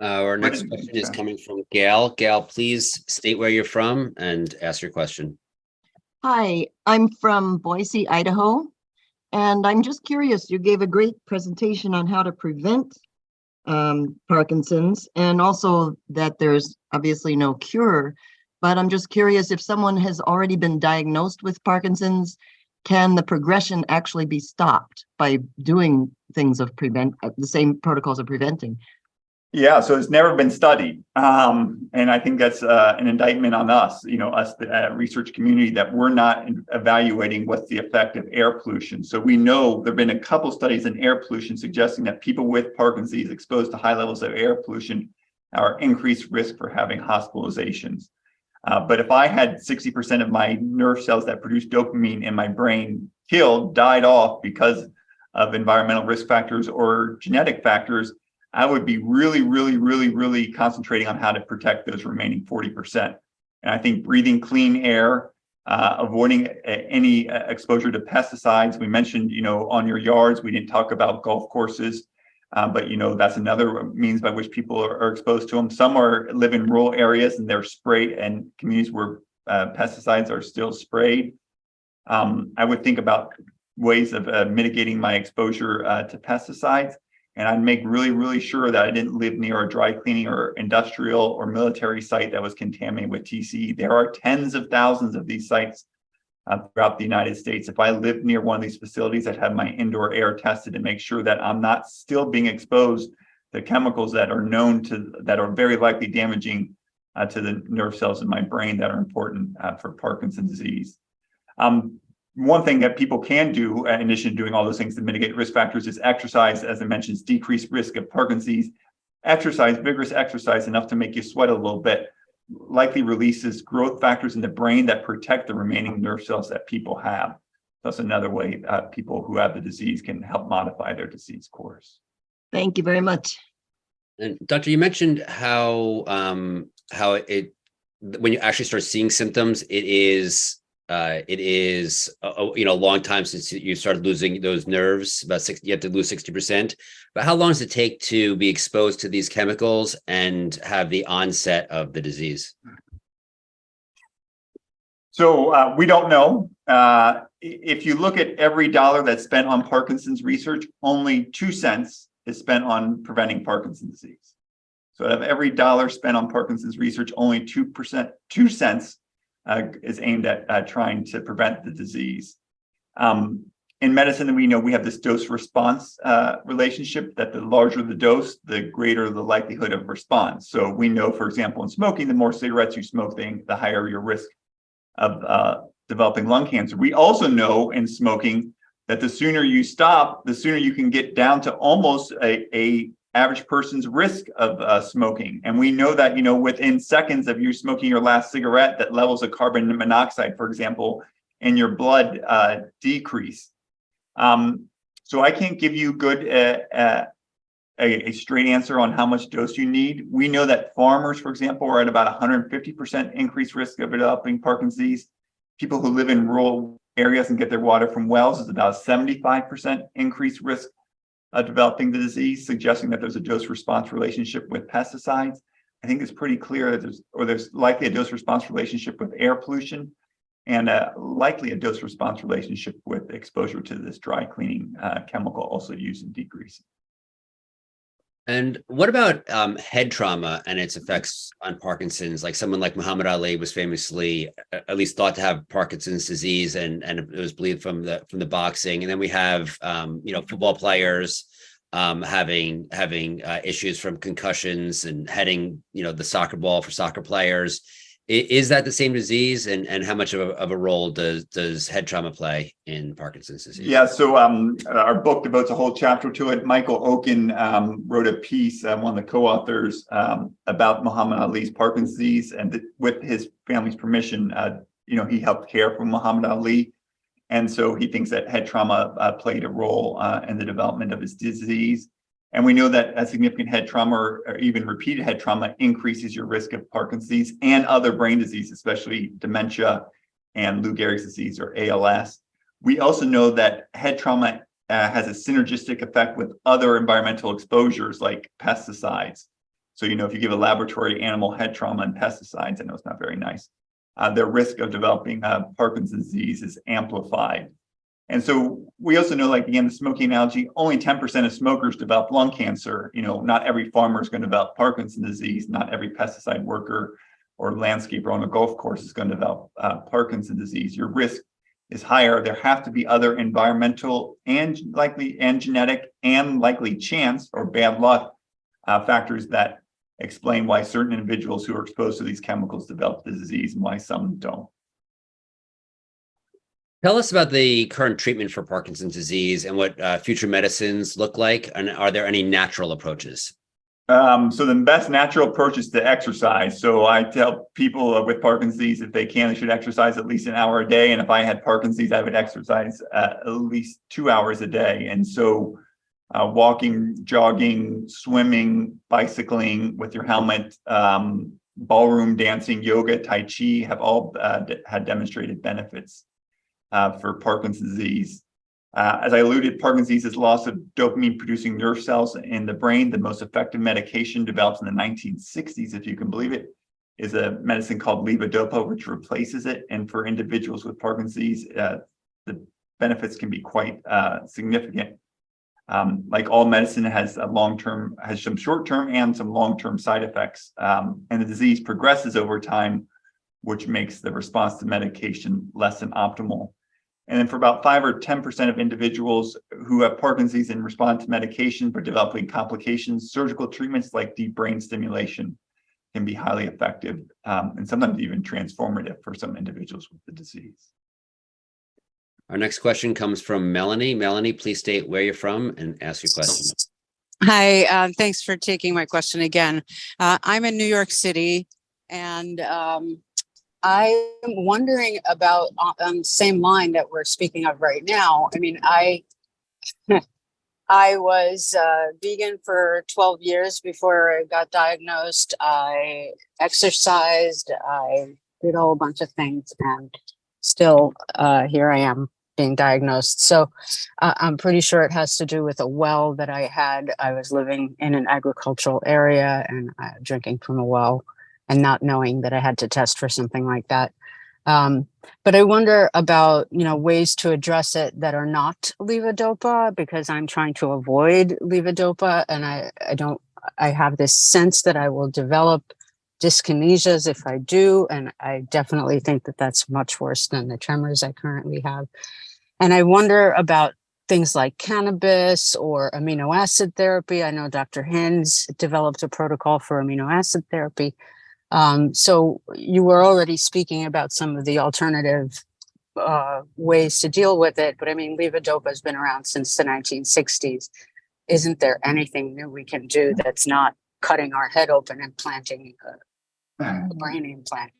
Our next question is coming from Gail. Gail, please state where you're from and ask your question. Hi, I'm from Boise, Idaho, and I'm just curious. You gave a great presentation on how to prevent Parkinson's, and also that there's obviously no cure, but I'm just curious, if someone has already been diagnosed with Parkinson's, can the progression actually be stopped by doing things of the same protocols of preventing? Yeah, so it's never been studied. And I think that's an indictment on us, us, the research community, that we're not evaluating what's the effect of air pollution. So we know there've been a couple studies in air pollution suggesting that people with Parkinson's exposed to high levels of air pollution are increased risk for having hospitalizations. But if I had 60% of my nerve cells that produce dopamine in my brain died off because of environmental risk factors or genetic factors, I would be really concentrating on how to protect those remaining 40%. And I think breathing clean air, avoiding any exposure to pesticides. We mentioned, on your yards, we didn't talk about golf courses, but that's another means by which people are exposed to them. Some live in rural areas and they're sprayed, and communities where pesticides are still sprayed. I would think about ways of mitigating my exposure to pesticides. And I'd make really sure that I didn't live near a dry cleaning or industrial or military site that was contaminated with TCE. There are tens of thousands of these sites throughout the United States. If I lived near one of these facilities, I'd have my indoor air tested to make sure that I'm not still being exposed to chemicals that are very likely damaging to the nerve cells in my brain that are important for Parkinson's disease. One thing that people can do, in addition to doing all those things to mitigate risk factors, is exercise. As I mentioned, decreased risk of Parkinson's. Exercise, vigorous exercise, enough to make you sweat a little bit, likely releases growth factors in the brain that protect the remaining nerve cells that people have. That's another way people who have the disease can help modify their disease course. Thank you very much. And Doctor, you mentioned how when you actually start seeing symptoms, it is a long time since you started losing those nerves. About 60, you have to lose 60%. But how long does it take to be exposed to these chemicals and have the onset of the disease? So we don't know. If you look at every dollar that's spent on Parkinson's research, only 2 cents is spent on preventing Parkinson's disease. So out of every dollar spent on Parkinson's research, only 2 cents is aimed at trying to prevent the disease. In medicine, we know we have this dose-response relationship, that the larger the dose, the greater the likelihood of response. So we know, for example, in smoking, the more cigarettes you smoke, the higher your risk of developing lung cancer. We also know in smoking that the sooner you stop, the sooner you can get down to almost a average person's risk of smoking. And we know that, within seconds of you smoking your last cigarette, that levels of carbon monoxide, for example, in your blood decrease. So I can't give you a straight answer on how much dose you need. We know that farmers, for example, are at about 150% increased risk of developing Parkinson's disease. People who live in rural areas and get their water from wells is about 75% increased risk of developing the disease, suggesting that there's a dose-response relationship with pesticides. I think it's pretty clear that there's likely a dose-response relationship with air pollution, and likely a dose-response relationship with exposure to this dry cleaning chemical also used in decreasing. And what about head trauma and its effects on Parkinson's? Like someone like Muhammad Ali was famously at least thought to have Parkinson's disease, and it was believed from the boxing. And then we have football players having issues from concussions and heading the soccer ball for soccer players. Is that the same disease, and how much of a role does head trauma play in Parkinson's disease? Yeah, so our book devotes a whole chapter to it. Michael Oken wrote a piece, one of the co-authors, about Muhammad Ali's Parkinson's disease, and with his family's permission, he helped care for Muhammad Ali, and so he thinks that head trauma played a role in the development of his disease. And we know that a significant head trauma or even repeated head trauma increases your risk of Parkinson's disease and other brain disease, especially dementia and Lou Gehrig's disease or ALS. We also know that head trauma has a synergistic effect with other environmental exposures like pesticides. So, if you give a laboratory animal head trauma and pesticides, I know it's not very nice, their risk of developing Parkinson's disease is amplified. And so we also know, like, again, the smoking analogy, only 10% of smokers develop lung cancer. Not every farmer is going to develop Parkinson's disease. Not every pesticide worker or landscaper on a golf course is going to develop Parkinson's disease. Your risk is higher. There have to be other environmental and genetic and likely chance or bad luck factors that explain why certain individuals who are exposed to these chemicals develop the disease and why some don't. Tell us about the current treatment for Parkinson's disease and what future medicines look like. And are there any natural approaches? So the best natural approach is to exercise. So I tell people with Parkinson's disease, if they can, they should exercise at least an hour a day. And if I had Parkinson's disease, I would exercise at least 2 hours a day. And so walking, jogging, swimming, bicycling with your helmet, ballroom dancing, yoga, tai chi have all had demonstrated benefits for Parkinson's disease. As I alluded, Parkinson's disease is loss of dopamine-producing nerve cells in the brain. The most effective medication developed in the 1960s, if you can believe it, is a medicine called levodopa, which replaces it. And for individuals with Parkinson's disease, the benefits can be quite significant. Like all medicine has some short-term and some long-term side effects. And the disease progresses over time, which makes the response to medication less than optimal. And then for about 5 or 10% of individuals who have Parkinson's disease and respond to medication but developing complications, surgical treatments like deep brain stimulation can be highly effective and sometimes even transformative for some individuals with the disease. Our next question comes from Melanie. Melanie, please state where you're from and ask your question. Hi, thanks for taking my question again. I'm in New York City, and I'm wondering about on the same line that we're speaking of right now. I mean, I was vegan for 12 years before I got diagnosed. I exercised, I did a whole bunch of things, and still here I am being diagnosed. So I'm pretty sure it has to do with a well that I had. I was living in an agricultural area and drinking from a well, and not knowing that I had to test for something like that. But I wonder about, ways to address it that are not levodopa, because I'm trying to avoid levodopa, and I have this sense that I will develop dyskinesias if I do, and I definitely think that that's much worse than the tremors I currently have. And I wonder about things like cannabis or amino acid therapy. I know Dr. Hinds developed a protocol for amino acid therapy. So you were already speaking about some of the alternative ways to deal with it, but I mean, levodopa has been around since the 1960s. Isn't there anything new we can do that's not cutting our head open and planting a brain implant,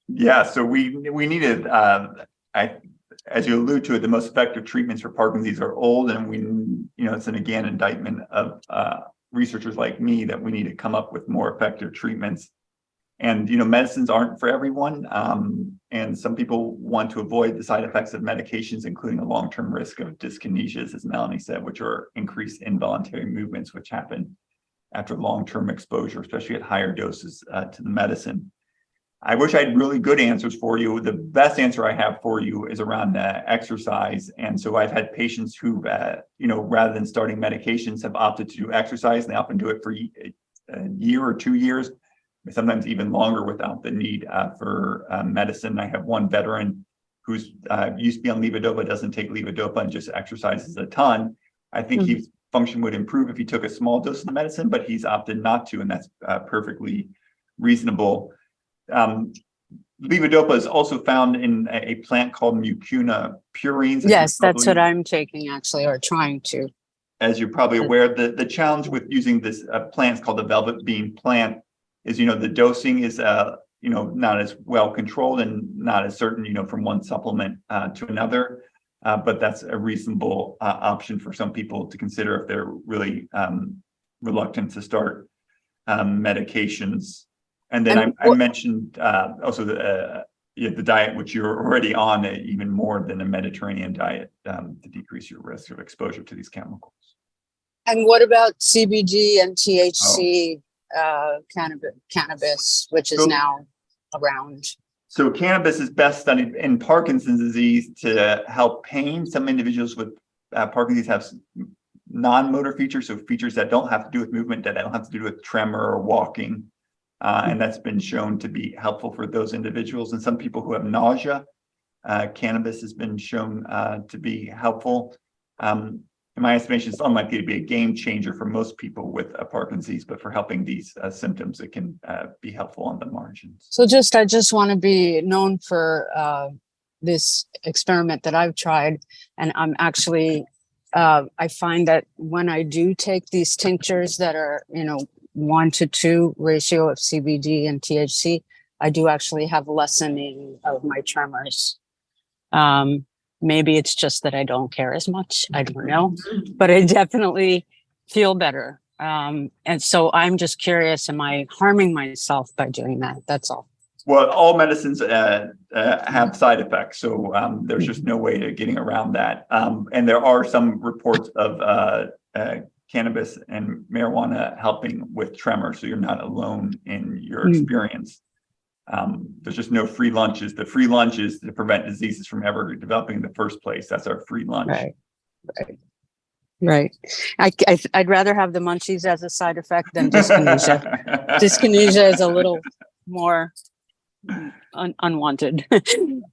Yeah, so we needed, as you allude to it, the most effective treatments for Parkinson's disease are old, and it's an indictment of researchers like me that we need to come up with more effective treatments. And, medicines aren't for everyone. And some people want to avoid the side effects of medications, including a long-term risk of dyskinesias, as Melanie said, which are increased involuntary movements, which happen after long-term exposure, especially at higher doses to the medicine. I wish I had really good answers for you. The best answer I have for you is around exercise. And so I've had patients who, rather than starting medications, have opted to do exercise. And they often do it for a year or 2 years, sometimes even longer, without the need for medicine. I have one veteran who's used to be on levodopa, doesn't take levodopa, and just exercises a ton. I think his function would improve if he took a small dose of the medicine, but he's opted not to, and that's perfectly reasonable. Levodopa is also found in a plant called Mucuna purines. Yes, that's what I'm taking, actually, or trying to. As you're probably aware, the challenge with using this plant is called the velvet bean plant. Is the dosing is not as well controlled and not as certain from one supplement to another, but that's a reasonable option for some people to consider if they're really reluctant to start medications. And then I mentioned also the diet, which you're already on, even more than a Mediterranean diet, to decrease your risk of exposure to these chemicals. And what about CBD and THC? cannabis, which is So- now around. So cannabis is best studied in Parkinson's disease to help pain. Some individuals with Parkinson's have non-motor features, so features that don't have to do with movement, that don't have to do with tremor or walking. And that's been shown to be helpful for those individuals. And some people who have nausea, cannabis has been shown to be helpful. In my estimation, it's unlikely to be a game changer for most people with Parkinson's, but for helping these symptoms, it can be helpful on the margins. So I just want to be known for this experiment that I've tried, and I'm actually, I find that when I do take these tinctures that are, 1-to-2 ratio of CBD and THC, I do actually have lessening of my tremors. Maybe it's just that I don't care as much. I don't know, but I definitely feel better. And so I'm just curious, am I harming myself by doing that? That's all. Well, all medicines have side effects, so there's just no way to getting around that. And there are some reports of cannabis and marijuana helping with tremor, so you're not alone in your experience. There's just no free lunches. The free lunch is to prevent diseases from ever developing in the first place. That's our free lunch. Right. I'd rather have the munchies as a side effect than dyskinesia. Dyskinesia is a little more unwanted.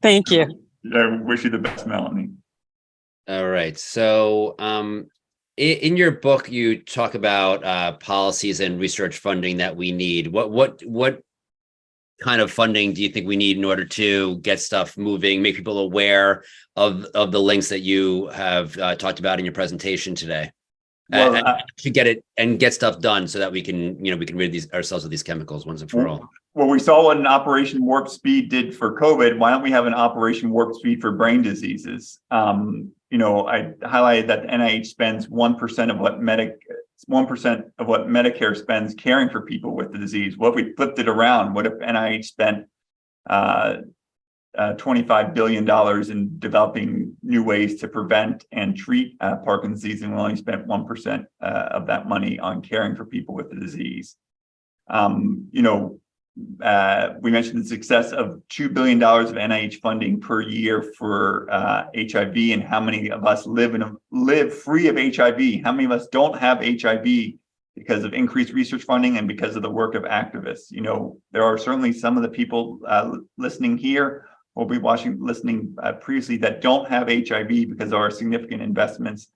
Thank you. I wish you the best, Melanie. All right. So in your book, you talk about policies and research funding that we need. What kind of funding do you think we need in order to get stuff moving, make people aware of the links that you have talked about in your presentation today? Well, and to get it and get stuff done so that we can rid ourselves of these chemicals once and for all. Well, we saw what an Operation Warp Speed did for COVID. Why don't we have an Operation Warp Speed for brain diseases? I highlighted that the NIH spends 1% of what 1% of what Medicare spends caring for people with the disease. What if we flipped it around? What if NIH spent $25 billion in developing new ways to prevent and treat Parkinson's disease, and we only spent 1% of that money on caring for people with the disease? We mentioned the success of $2 billion of NIH funding per year for HIV, and how many of us live free of HIV? How many of us don't have HIV because of increased research funding and because of the work of activists? There are certainly some of the people listening here or be listening previously that don't have HIV because of our significant investments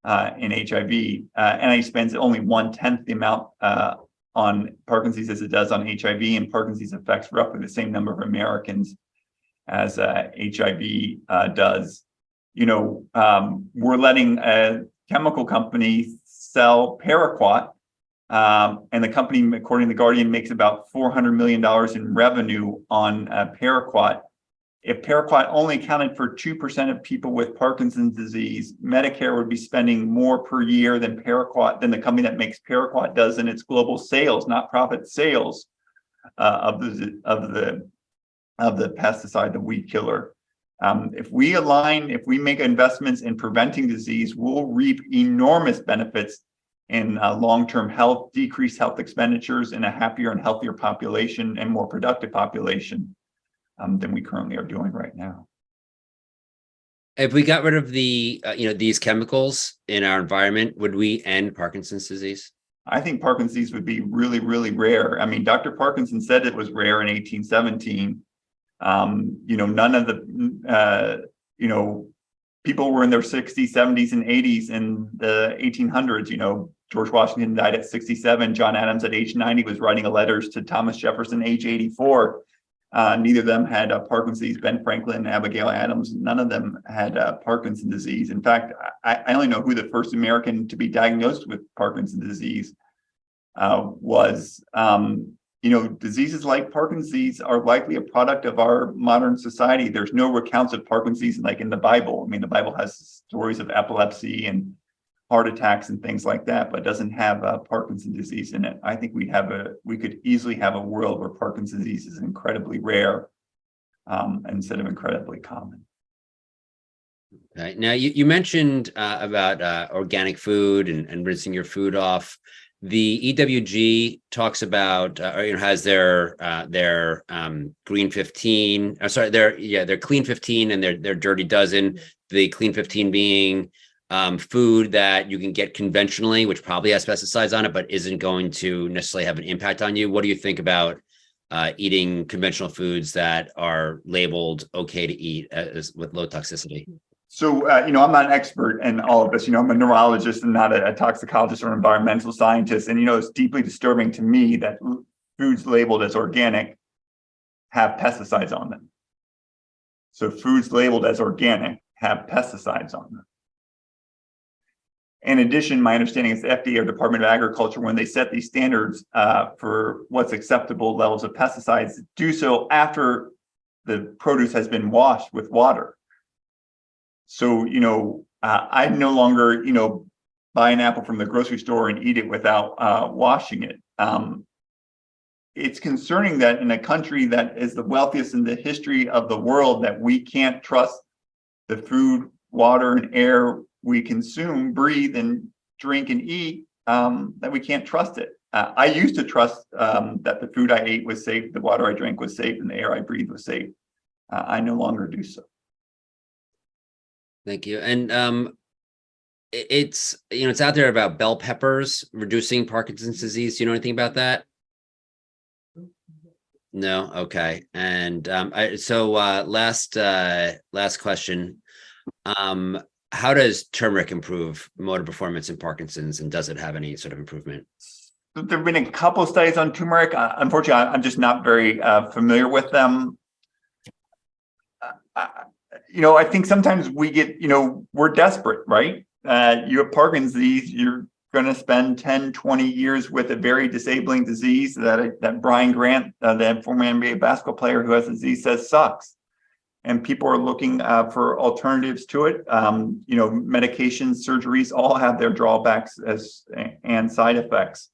in HIV. NIH spends only 1/10 the amount on Parkinson's as it does on HIV, and Parkinson's affects roughly the same number of Americans as HIV does. We're letting a chemical company sell paraquat, and the company, according to The Guardian, makes about $400 million in revenue on paraquat. If paraquat only accounted for 2% of people with Parkinson's disease, Medicare would be spending more per year than the company that makes paraquat does in its global sales, not profit sales, of the pesticide, the weed killer. If we make investments in preventing disease, we'll reap enormous benefits in long-term health, decreased health expenditures, and a happier and healthier population and more productive population than we currently are doing right now. If we got rid of these chemicals in our environment, would we end Parkinson's disease? I think Parkinson's disease would be really, really rare. I mean, Dr. Parkinson said it was rare in 1817. None of the, people were in their 60s, 70s, and 80s in the 1800s. George Washington died at 67. John Adams at age 90 was writing letters to Thomas Jefferson, age 84. Neither of them had Parkinson's disease. Ben Franklin, Abigail Adams, none of them had Parkinson's disease. In fact, I only know who the first American to be diagnosed with Parkinson's disease was. Diseases like Parkinson's disease are likely a product of our modern society. There's no recounts of Parkinson's disease like in the Bible. I mean, the Bible has stories of epilepsy and heart attacks and things like that, but doesn't have Parkinson's disease in it. I think we could easily have a world where Parkinson's disease is incredibly rare instead of incredibly common. Okay. Now you mentioned about organic food and rinsing your food off. the EWG talks about, has their green 15. I'm sorry, their clean 15 and their dirty dozen. The clean 15 being food that you can get conventionally, which probably has pesticides on it, but isn't going to necessarily have an impact on you. What do you think about eating conventional foods that are labeled okay to eat with low toxicity? So, I'm not an expert in all of this. I'm a neurologist and not a toxicologist or environmental scientist. And, it's deeply disturbing to me that foods labeled as organic have pesticides on them. So foods labeled as organic have pesticides on them. In addition, my understanding is the FDA or Department of Agriculture, when they set these standards for what's acceptable levels of pesticides, do so after the produce has been washed with water. So, I no longer, buy an apple from the grocery store and eat it without washing it. It's concerning that in a country that is the wealthiest in the history of the world, that we can't trust the food, water, and air we consume, breathe, and drink and eat, that we can't trust it. I used to trust that the food I ate was safe, the water I drank was safe, and the air I breathed was safe. I no longer do so. Thank you. And it's out there about bell peppers reducing Parkinson's disease. Do you know anything about that? No. Okay. And last question. How does turmeric improve motor performance in Parkinson's, and does it have any sort of improvement? There have been a couple of studies on turmeric. Unfortunately, I'm just not very familiar with them. I think sometimes we get, we're desperate, right? You have Parkinson's disease, you're going to spend 10, 20 years with a very disabling disease that Brian Grant, the former NBA basketball player who has the disease, says sucks. And people are looking for alternatives to it. Medications, surgeries all have their drawbacks and side effects.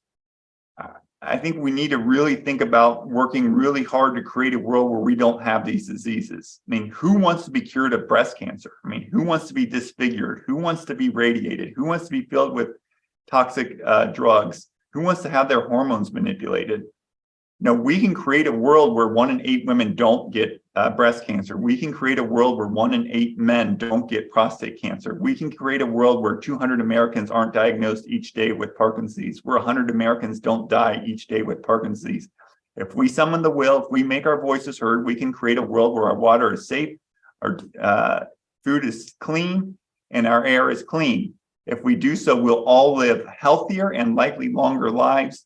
I think we need to really think about working really hard to create a world where we don't have these diseases. I mean, who wants to be cured of breast cancer? I mean, who wants to be disfigured? Who wants to be radiated? Who wants to be filled with toxic drugs? Who wants to have their hormones manipulated? We can create a world where 1 in 8 women don't get breast cancer. We can create a world where 1 in 8 men don't get prostate cancer. We can create a world where 200 Americans aren't diagnosed each day with Parkinson's disease, where 100 Americans don't die each day with Parkinson's disease. If we summon the will, if we make our voices heard, we can create a world where our water is safe, our food is clean, and our air is clean. If we do so, we'll all live healthier and likely longer lives,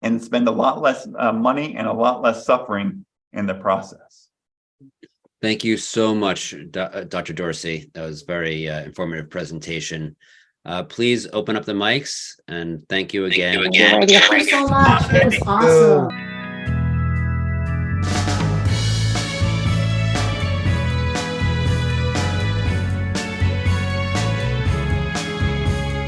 and spend a lot less money and a lot less suffering in the process. Thank you so much, Dr. Dorsey. That was a very informative presentation. Please open up the mics, and thank you again. Thank you so much. It was awesome.